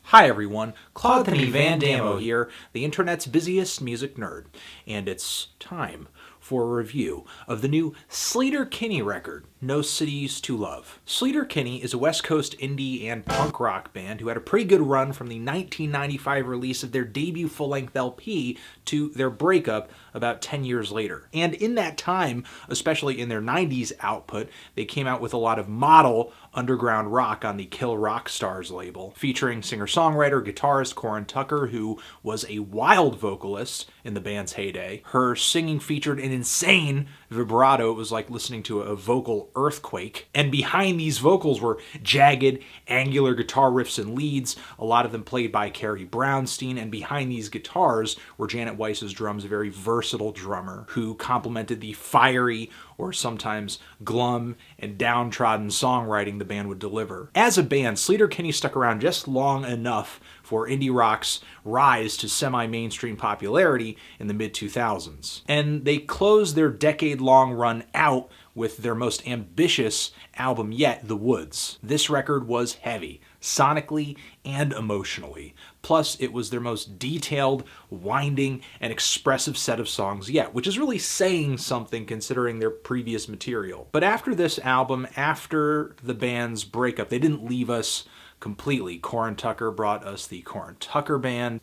Hi everyone, Claude Van Damo here, the internet's busiest music nerd, and it's time for a review of the new Sleater-Kinney record, No Cities to Love. Sleater-Kinney is a West Coast indie and punk rock band who had a pretty good run from the 1995 release of their debut full-length LP to their breakup about 10 years later. And in that time, especially in their 90s output, they came out with a lot of model underground rock on the Kill Rock Stars label, featuring singer-songwriter, guitarist Corin Tucker, who was a wild vocalist in the band's heyday. Her singing featured an insane vibrato. It was like listening to a vocal earthquake. And behind these vocals were jagged, angular guitar riffs and leads, a lot of them played by Carrie Brownstein. And behind these guitars were Janet Weiss's drums, a very versatile drummer who complemented the fiery or sometimes glum and downtrodden songwriting the band would deliver. As a band, Sleater-Kinney stuck around just long enough for indie rock's rise to semi-mainstream popularity in the mid-2000s. And they closed their decade-long run out with their most ambitious album yet, The Woods. This record was heavy, sonically and emotionally. Plus, it was their most detailed, winding, and expressive set of songs yet, which is really saying something considering their previous material. But after this album, after the band's breakup, they didn't leave us completely. Corin Tucker brought us the Corin Tucker Band,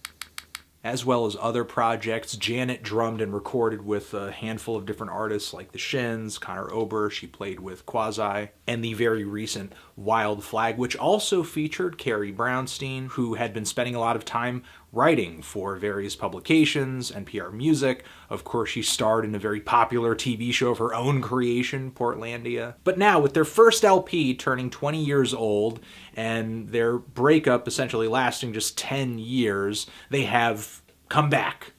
as well as other projects. Janet drummed and recorded with a handful of different artists like the Shins, Connor Ober, she played with Quasi, and the very recent Wild Flag, which also featured Carrie Brownstein, who had been spending a lot of time writing for various publications, NPR Music. Of course, she starred in a very popular TV show of her own creation, Portlandia. But now, with their first LP turning 20 years old, and their breakup essentially lasting just 10 years, they have come back.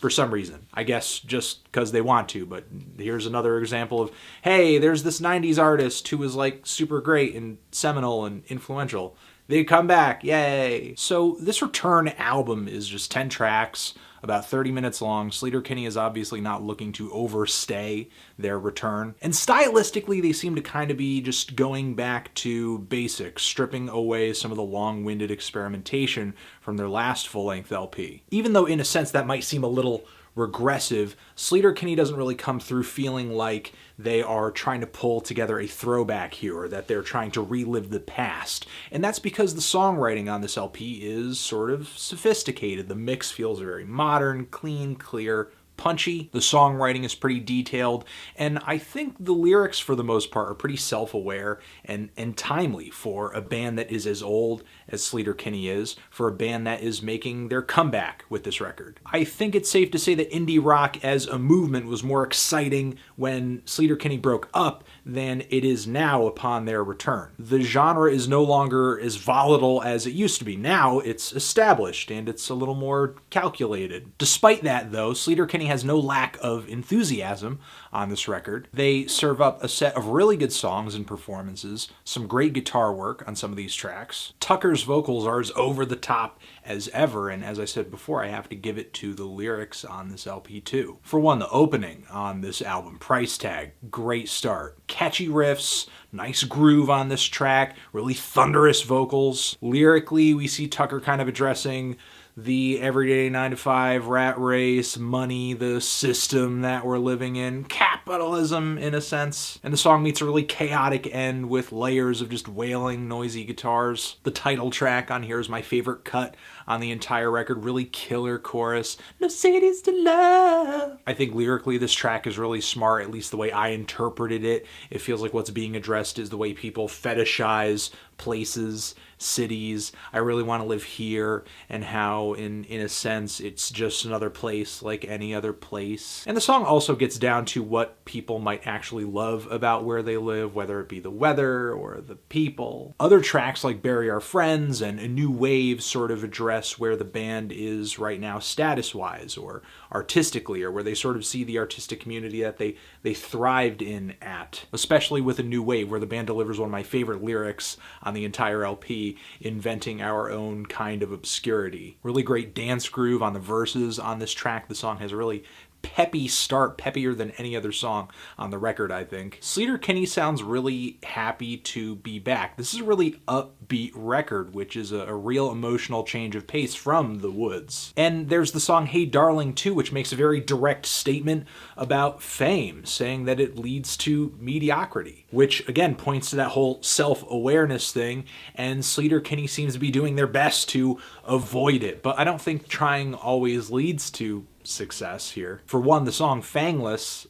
For some reason. I guess just because they want to, but here's another example of, hey, there's this 90s artist who was like super great and seminal and influential. They come back, yay! So this return album is just 10 tracks, about 30 minutes long. Sleater-Kinney is obviously not looking to overstay their return. And stylistically, they seem to kind of be just going back to basics, stripping away some of the long-winded experimentation from their last full-length LP. Even though in a sense that might seem a little regressive, Sleater-Kinney doesn't really come through feeling like they are trying to pull together a throwback here, or that they're trying to relive the past. And that's because the songwriting on this LP is sort of sophisticated. The mix feels very modern, clean, clear, punchy. The songwriting is pretty detailed, and I think the lyrics for the most part are pretty self-aware and timely for a band that is as old as Sleater-Kinney is, for a band that is making their comeback with this record. I think it's safe to say that indie rock as a movement was more exciting when Sleater-Kinney broke up than it is now upon their return. The genre is no longer as volatile as it used to be. Now it's established and it's a little more calculated. Despite that though, Sleater-Kinney has no lack of enthusiasm on this record. They serve up a set of really good songs and performances, some great guitar work on some of these tracks. Tucker's vocals are as over the top as ever, and as I said before, I have to give it to the lyrics on this LP too. For one, the opening on this album, Price Tag, great start. Catchy riffs, nice groove on this track, really thunderous vocals. Lyrically, we see Tucker kind of addressing the everyday 9-to-5 rat race, money, the system that we're living in, capitalism in a sense. And the song meets a really chaotic end with layers of just wailing, noisy guitars. The title track on here is my favorite cut on the entire record, really killer chorus. No cities to love. I think lyrically this track is really smart, at least the way I interpreted it. It feels like what's being addressed is the way people fetishize places, cities. I really want to live here, and how in a sense it's just another place like any other place. And the song also gets down to what people might actually love about where they live, whether it be the weather or the people. Other tracks like Bury Our Friends and A New Wave sort of address where the band is right now status-wise or artistically, or where they sort of see the artistic community that they thrived in at. Especially with A New Wave, where the band delivers one of my favorite lyrics on the entire LP, inventing our own kind of obscurity. Really great dance groove on the verses on this track. The song has a really peppy start, peppier than any other song on the record, I think. Sleater-Kinney sounds really happy to be back. This is a really upbeat record, which is a real emotional change of pace from The Woods. And there's the song Hey Darling too, which makes a very direct statement about fame, saying that it leads to mediocrity, which again points to that whole self-awareness thing, and Sleater-Kinney seems to be doing their best to avoid it. But I don't think trying always leads to success here. For one, the song Fangless,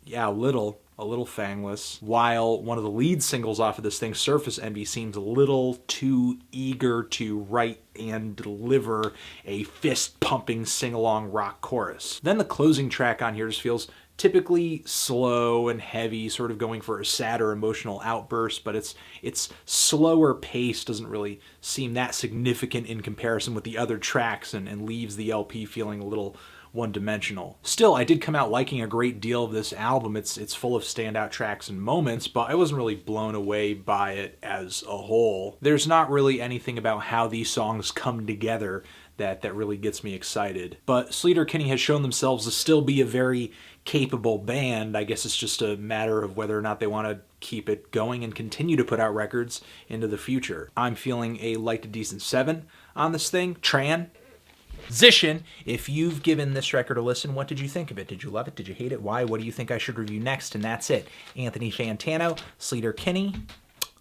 yeah, a little fangless, while one of the lead singles off of this thing, Surface Envy, seems a little too eager to write and deliver a fist-pumping sing-along rock chorus. Then the closing track on here just feels typically slow and heavy, sort of going for a sadder emotional outburst, but its slower pace doesn't really seem that significant in comparison with the other tracks, and leaves the LP feeling a little one-dimensional. Still, I did come out liking a great deal of this album. It's full of standout tracks and moments, but I wasn't really blown away by it as a whole. There's not really anything about how these songs come together that really gets me excited. But Sleater-Kinney has shown themselves to still be a very capable band. I guess it's just a matter of whether or not they want to keep it going and continue to put out records into the future. I'm feeling a light to decent 7 on this thing. Transition. If you've given this record a listen, what did you think of it? Did you love it? Did you hate it? Why? What do you think I should review next? And that's it. Anthony Fantano, Sleater-Kinney,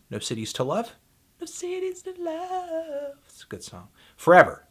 No Cities to Love. No Cities to Love. It's a good song. Forever